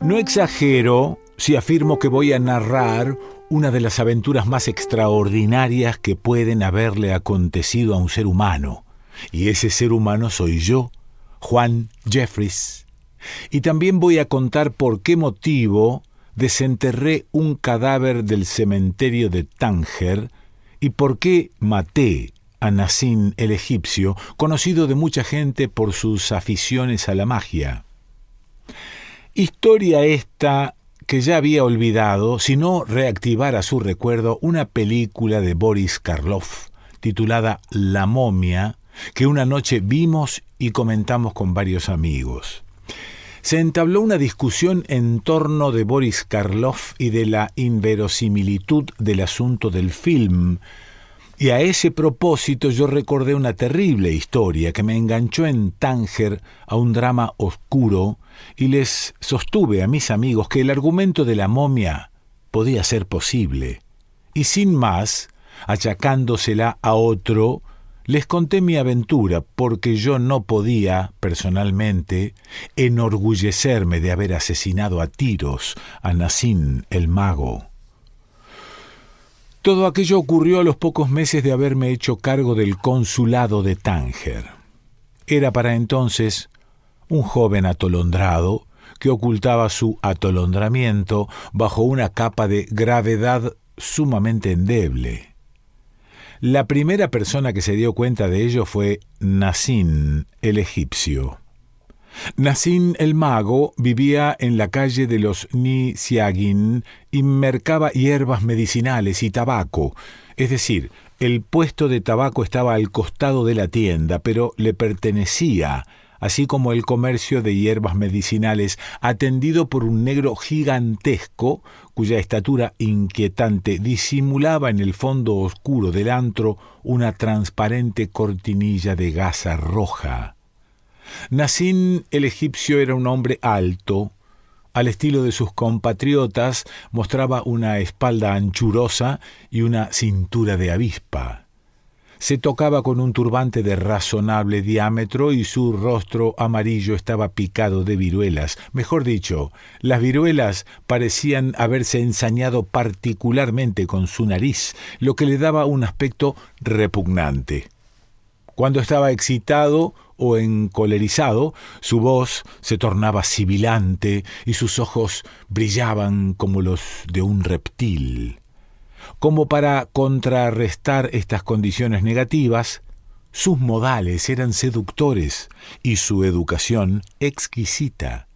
No exagero si afirmo que voy a narrar una de las aventuras más extraordinarias que pueden haberle acontecido a un ser humano. Y ese ser humano soy yo, Juan Jeffries. Y también voy a contar por qué motivo desenterré un cadáver del cementerio de Tánger y por qué maté a Nassim el egipcio, conocido de mucha gente por sus aficiones a la magia. Historia esta que ya había olvidado si no reactivara su recuerdo una película de Boris Karloff titulada La momia, que una noche vimos y comentamos con varios amigos. Se entabló una discusión en torno de Boris Karloff y de la inverosimilitud del asunto del film, y a ese propósito yo recordé una terrible historia que me enganchó en Tánger a un drama oscuro y les sostuve a mis amigos que el argumento de la momia podía ser posible. Y sin más, achacándosela a otro, les conté mi aventura porque yo no podía, personalmente, enorgullecerme de haber asesinado a tiros a Nassim el mago. Todo aquello ocurrió a los pocos meses de haberme hecho cargo del consulado de Tánger. Era para entonces un joven atolondrado que ocultaba su atolondramiento bajo una capa de gravedad sumamente endeble. La primera persona que se dio cuenta de ello fue Nassim el egipcio. Nassim el mago vivía en la calle de los Nisiagin y mercaba hierbas medicinales y tabaco, es decir, el puesto de tabaco estaba al costado de la tienda, pero le pertenecía, así como el comercio de hierbas medicinales, atendido por un negro gigantesco, cuya estatura inquietante disimulaba en el fondo oscuro del antro una transparente cortinilla de gasa roja. Nassim el egipcio era un hombre alto, al estilo de sus compatriotas, mostraba una espalda anchurosa y una cintura de avispa. Se tocaba con un turbante de razonable diámetro y su rostro amarillo estaba picado de viruelas. Mejor dicho, las viruelas parecían haberse ensañado particularmente con su nariz, lo que le daba un aspecto repugnante. Cuando estaba excitado o encolerizado, su voz se tornaba sibilante y sus ojos brillaban como los de un reptil. Como para contrarrestar estas condiciones negativas, sus modales eran seductores y su educación exquisita.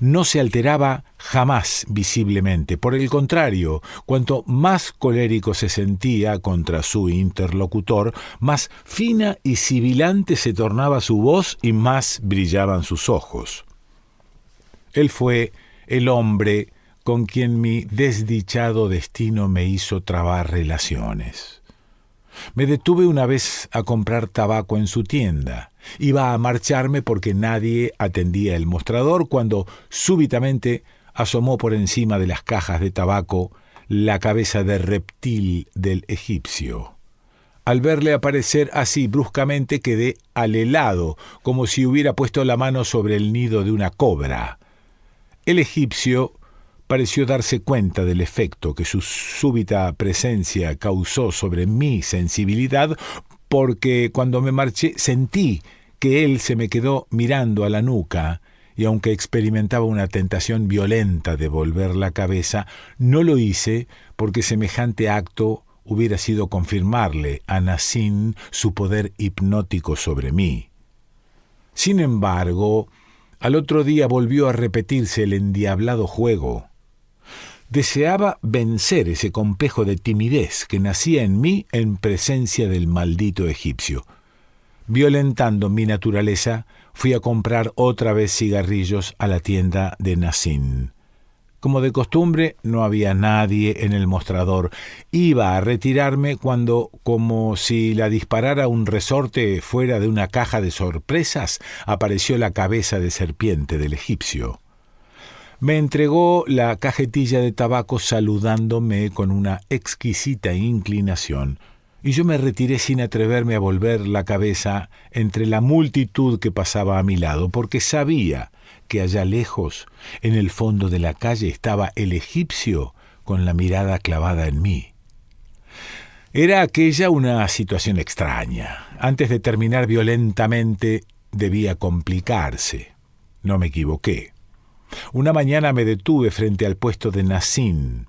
No se alteraba jamás visiblemente. Por el contrario, cuanto más colérico se sentía contra su interlocutor, más fina y sibilante se tornaba su voz y más brillaban sus ojos. Él fue el hombre con quien mi desdichado destino me hizo trabar relaciones. Me detuve una vez a comprar tabaco en su tienda. Iba a marcharme porque nadie atendía el mostrador cuando súbitamente asomó por encima de las cajas de tabaco la cabeza de reptil del egipcio. Al verle aparecer así bruscamente quedé alelado, como si hubiera puesto la mano sobre el nido de una cobra. El egipcio pareció darse cuenta del efecto que su súbita presencia causó sobre mi sensibilidad, porque cuando me marché sentí que él se me quedó mirando a la nuca, y aunque experimentaba una tentación violenta de volver la cabeza, no lo hice porque semejante acto hubiera sido confirmarle a Nassim su poder hipnótico sobre mí. Sin embargo, al otro día volvió a repetirse el endiablado juego. Deseaba vencer ese complejo de timidez que nacía en mí en presencia del maldito egipcio. Violentando mi naturaleza, fui a comprar otra vez cigarrillos a la tienda de Nassim. Como de costumbre, no había nadie en el mostrador. Iba a retirarme cuando, como si la disparara un resorte fuera de una caja de sorpresas, apareció la cabeza de serpiente del egipcio. Me entregó la cajetilla de tabaco saludándome con una exquisita inclinación, y yo me retiré sin atreverme a volver la cabeza entre la multitud que pasaba a mi lado, porque sabía que allá lejos, en el fondo de la calle, estaba el egipcio con la mirada clavada en mí. Era aquella una situación extraña. Antes de terminar violentamente, debía complicarse. No me equivoqué. Una mañana me detuve frente al puesto de Nassim.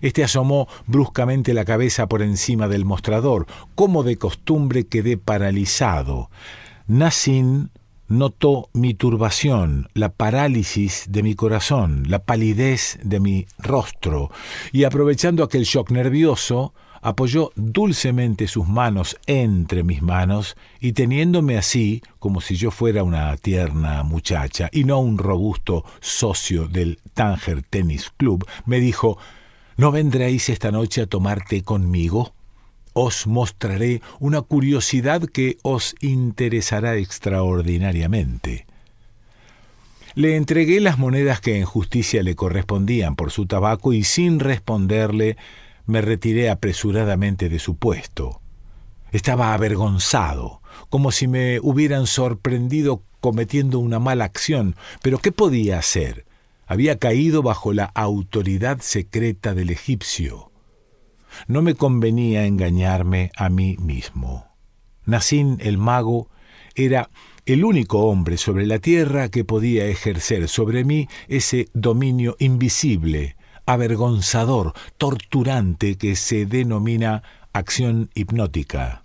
Este asomó bruscamente la cabeza por encima del mostrador. Como de costumbre quedé paralizado. Nassim notó mi turbación, la parálisis de mi corazón, la palidez de mi rostro, y aprovechando aquel shock nervioso, apoyó dulcemente sus manos entre mis manos y teniéndome así, como si yo fuera una tierna muchacha y no un robusto socio del Tánger Tennis Club, me dijo: ¿no vendréis esta noche a tomar té conmigo? Os mostraré una curiosidad que os interesará extraordinariamente. Le entregué las monedas que en justicia le correspondían por su tabaco y sin responderle me retiré apresuradamente de su puesto. Estaba avergonzado, como si me hubieran sorprendido cometiendo una mala acción, pero ¿qué podía hacer? Había caído bajo la autoridad secreta del egipcio. No me convenía engañarme a mí mismo. Nassim el mago era el único hombre sobre la tierra que podía ejercer sobre mí ese dominio invisible, avergonzador, torturante que se denomina acción hipnótica.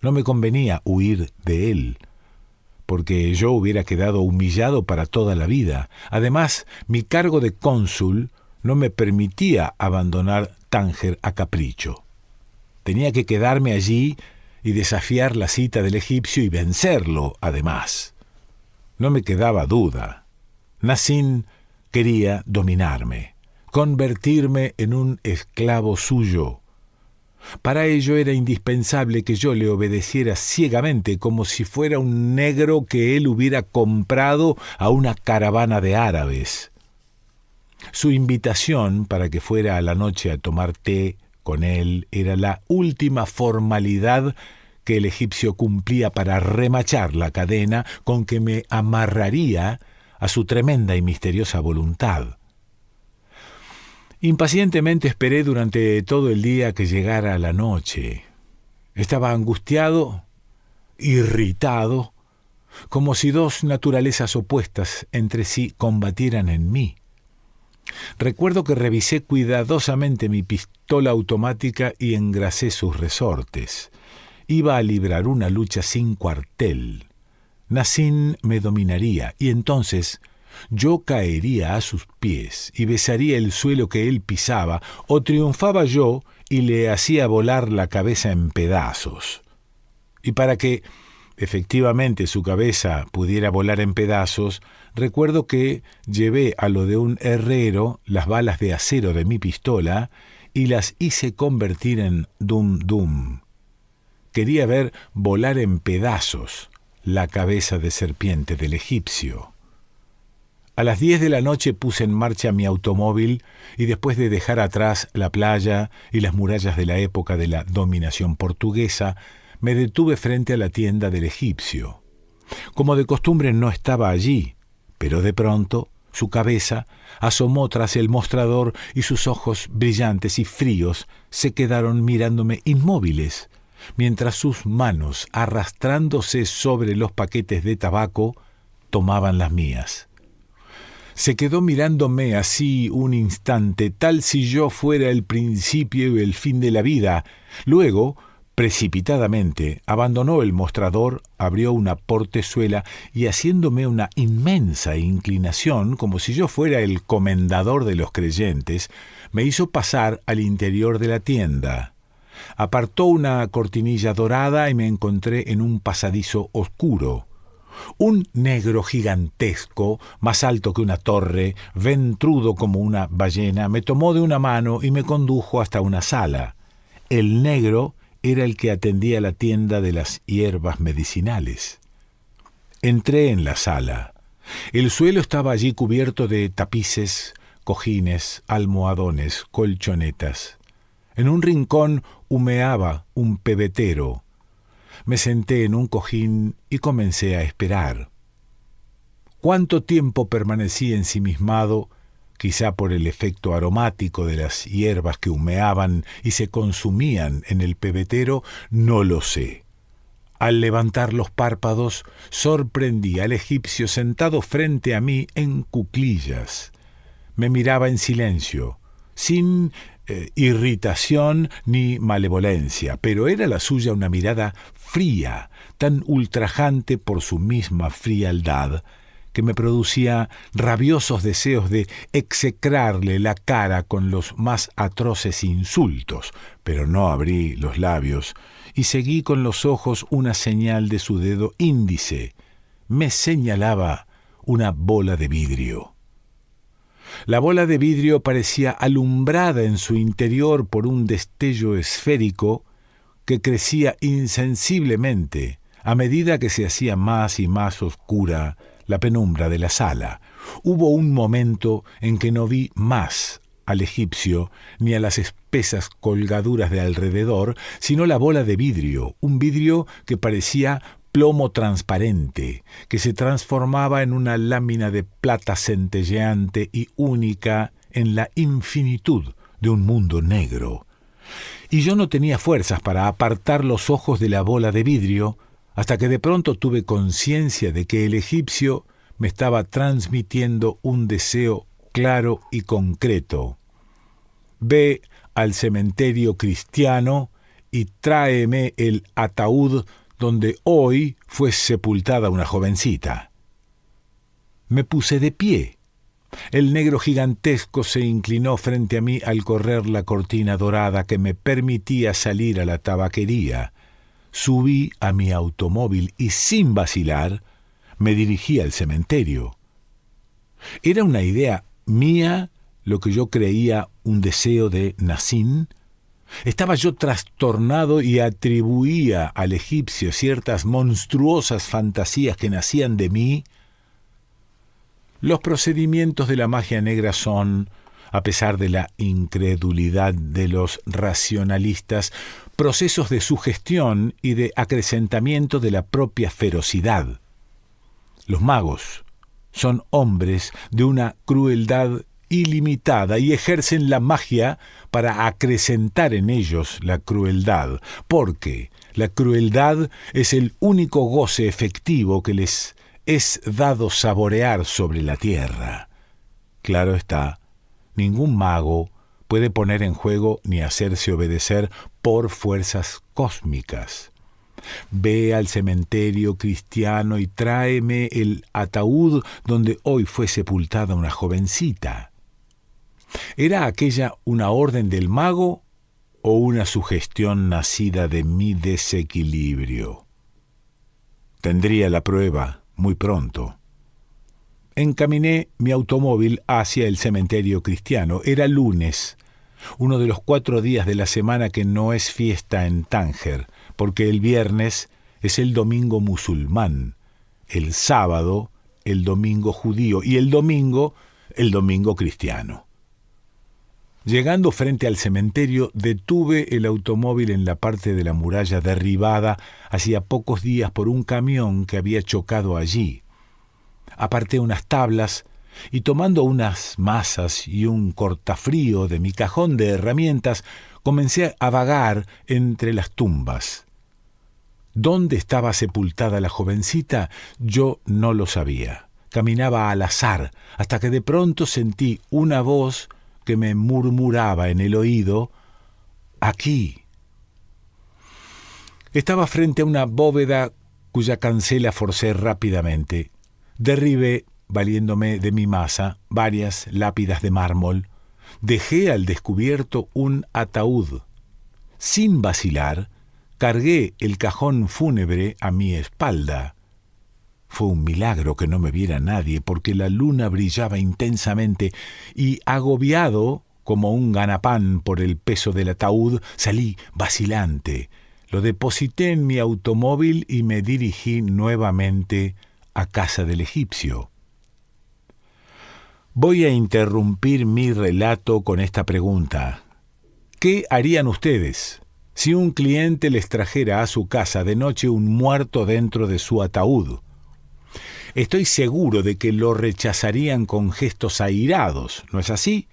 No me convenía huir de él, porque yo hubiera quedado humillado para toda la vida. Además, mi cargo de cónsul no me permitía abandonar Tánger a capricho. Tenía que quedarme allí y desafiar la cita del egipcio y vencerlo, además. No me quedaba duda. Nassim quería dominarme, convertirme en un esclavo suyo. Para ello era indispensable que yo le obedeciera ciegamente, como si fuera un negro que él hubiera comprado a una caravana de árabes. Su invitación para que fuera a la noche a tomar té con él era la última formalidad que el egipcio cumplía para remachar la cadena con que me amarraría a su tremenda y misteriosa voluntad. Impacientemente esperé durante todo el día que llegara la noche. Estaba angustiado, irritado, como si dos naturalezas opuestas entre sí combatieran en mí. Recuerdo que revisé cuidadosamente mi pistola automática y engrasé sus resortes. Iba a librar una lucha sin cuartel. Nassim me dominaría y entonces yo caería a sus pies y besaría el suelo que él pisaba, o triunfaba yo y le hacía volar la cabeza en pedazos. Y para que efectivamente su cabeza pudiera volar en pedazos, recuerdo que llevé a lo de un herrero las balas de acero de mi pistola y las hice convertir en dum-dum. Quería ver volar en pedazos la cabeza de serpiente del egipcio. A las 10 de la noche puse en marcha mi automóvil y después de dejar atrás la playa y las murallas de la época de la dominación portuguesa, me detuve frente a la tienda del egipcio. Como de costumbre no estaba allí, pero de pronto su cabeza asomó tras el mostrador y sus ojos brillantes y fríos se quedaron mirándome inmóviles, mientras sus manos, arrastrándose sobre los paquetes de tabaco, tomaban las mías. Se quedó mirándome así un instante, tal si yo fuera el principio y el fin de la vida. Luego, precipitadamente, abandonó el mostrador, abrió una portezuela y, haciéndome una inmensa inclinación, como si yo fuera el comendador de los creyentes, me hizo pasar al interior de la tienda. Apartó una cortinilla dorada y me encontré en un pasadizo oscuro. Un negro gigantesco, más alto que una torre, ventrudo como una ballena, me tomó de una mano y me condujo hasta una sala. El negro era el que atendía la tienda de las hierbas medicinales. Entré en la sala. El suelo estaba allí cubierto de tapices, cojines, almohadones, colchonetas. En un rincón humeaba un pebetero. Me senté en un cojín y comencé a esperar. ¿Cuánto tiempo permanecí ensimismado, quizá por el efecto aromático de las hierbas que humeaban y se consumían en el pebetero? No lo sé. Al levantar los párpados, sorprendí al egipcio sentado frente a mí en cuclillas. Me miraba en silencio, sin irritación ni malevolencia, pero era la suya una mirada fría, tan ultrajante por su misma frialdad, que me producía rabiosos deseos de execrarle la cara con los más atroces insultos, pero no abrí los labios y seguí con los ojos una señal de su dedo índice. Me señalaba una bola de vidrio. La bola de vidrio parecía alumbrada en su interior por un destello esférico que crecía insensiblemente a medida que se hacía más y más oscura la penumbra de la sala. Hubo un momento en que no vi más al egipcio ni a las espesas colgaduras de alrededor, sino la bola de vidrio, un vidrio que parecía plomo transparente, que se transformaba en una lámina de plata centelleante y única en la infinitud de un mundo negro. Y yo no tenía fuerzas para apartar los ojos de la bola de vidrio, hasta que de pronto tuve conciencia de que el egipcio me estaba transmitiendo un deseo claro y concreto. Ve al cementerio cristiano y tráeme el ataúd donde hoy fue sepultada una jovencita. Me puse de pie. El negro gigantesco se inclinó frente a mí al correr la cortina dorada que me permitía salir a la tabaquería. Subí a mi automóvil y, sin vacilar, me dirigí al cementerio. ¿Era una idea mía lo que yo creía un deseo de Nassim? ¿Estaba yo trastornado y atribuía al egipcio ciertas monstruosas fantasías que nacían de mí? Los procedimientos de la magia negra son, a pesar de la incredulidad de los racionalistas, procesos de sugestión y de acrecentamiento de la propia ferocidad. Los magos son hombres de una crueldad ilimitada y ejercen la magia para acrecentar en ellos la crueldad, porque la crueldad es el único goce efectivo que les es dado saborear sobre la tierra. Claro está, ningún mago puede poner en juego ni hacerse obedecer por fuerzas cósmicas. Ve al cementerio cristiano y tráeme el ataúd donde hoy fue sepultada una jovencita. ¿Era aquella una orden del mago o una sugestión nacida de mi desequilibrio? Tendría la prueba muy pronto. Encaminé mi automóvil hacia el cementerio cristiano. Era lunes, uno de los 4 días de la semana que no es fiesta en Tánger, porque el viernes es el domingo musulmán, el sábado el domingo judío y el domingo cristiano. Llegando frente al cementerio, detuve el automóvil en la parte de la muralla derribada hacía pocos días por un camión que había chocado allí. Aparté unas tablas y, tomando unas masas y un cortafrío de mi cajón de herramientas, comencé a vagar entre las tumbas. ¿Dónde estaba sepultada la jovencita? Yo no lo sabía. Caminaba al azar, hasta que de pronto sentí una voz que me murmuraba en el oído: «Aquí». Estaba frente a una bóveda cuya cancela forcé rápidamente. Derribé, valiéndome de mi masa, varias lápidas de mármol. Dejé al descubierto un ataúd. Sin vacilar, cargué el cajón fúnebre a mi espalda. Fue un milagro que no me viera nadie, porque la luna brillaba intensamente, y, agobiado como un ganapán por el peso del ataúd, salí vacilante. Lo deposité en mi automóvil y me dirigí nuevamente a casa del egipcio. Voy a interrumpir mi relato con esta pregunta. ¿Qué harían ustedes si un cliente les trajera a su casa de noche un muerto dentro de su ataúd? Estoy seguro de que lo rechazarían con gestos airados, ¿no es así?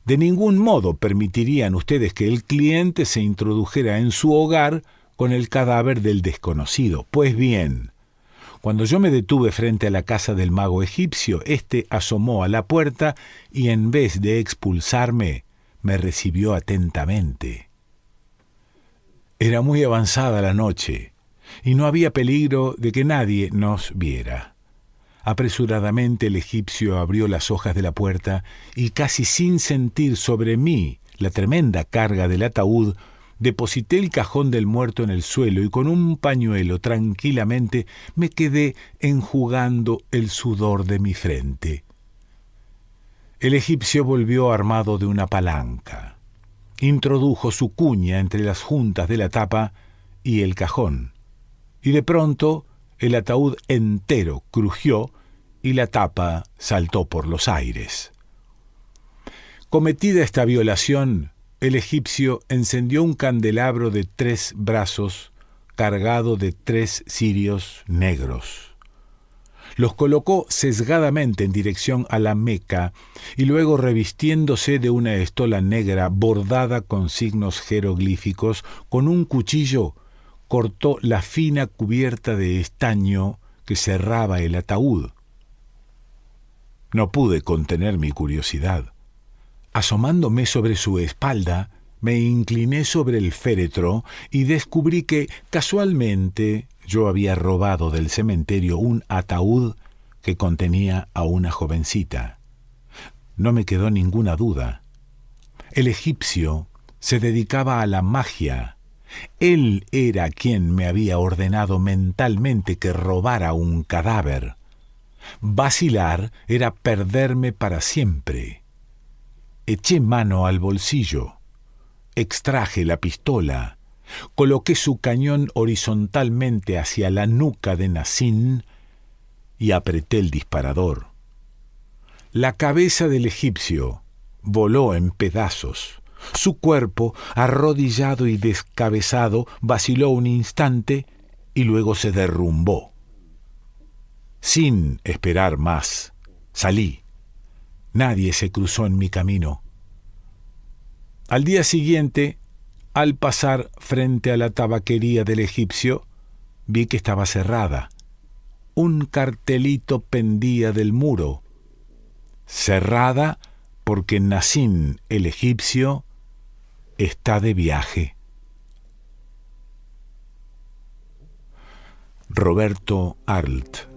De ningún modo permitirían ustedes que el cliente se introdujera en su hogar con el cadáver del desconocido. Pues bien, cuando yo me detuve frente a la casa del mago egipcio, éste asomó a la puerta y en vez de expulsarme, me recibió atentamente. Era muy avanzada la noche y no había peligro de que nadie nos viera. Apresuradamente el egipcio abrió las hojas de la puerta y casi sin sentir sobre mí la tremenda carga del ataúd, deposité el cajón del muerto en el suelo y con un pañuelo tranquilamente me quedé enjugando el sudor de mi frente. El egipcio volvió armado de una palanca. Introdujo su cuña entre las juntas de la tapa y el cajón, y de pronto el ataúd entero crujió y la tapa saltó por los aires. Cometida esta violación, el egipcio encendió un candelabro de 3 brazos cargado de 3 cirios negros. Los colocó sesgadamente en dirección a la Meca y luego, revistiéndose de una estola negra bordada con signos jeroglíficos, con un cuchillo cortó la fina cubierta de estaño que cerraba el ataúd. No pude contener mi curiosidad. Asomándome sobre su espalda, me incliné sobre el féretro y descubrí que, casualmente, yo había robado del cementerio un ataúd que contenía a una jovencita. No me quedó ninguna duda. El egipcio se dedicaba a la magia. Él era quien me había ordenado mentalmente que robara un cadáver. Vacilar era perderme para siempre. Eché mano al bolsillo, extraje la pistola, coloqué su cañón horizontalmente hacia la nuca de Nassim y apreté el disparador. La cabeza del egipcio voló en pedazos. Su cuerpo, arrodillado y descabezado, vaciló un instante y luego se derrumbó. Sin esperar más, salí. Nadie se cruzó en mi camino. Al día siguiente, al pasar frente a la tabaquería del egipcio, vi que estaba cerrada. Un cartelito pendía del muro. Cerrada porque Nassim, el egipcio, está de viaje. Roberto Arlt.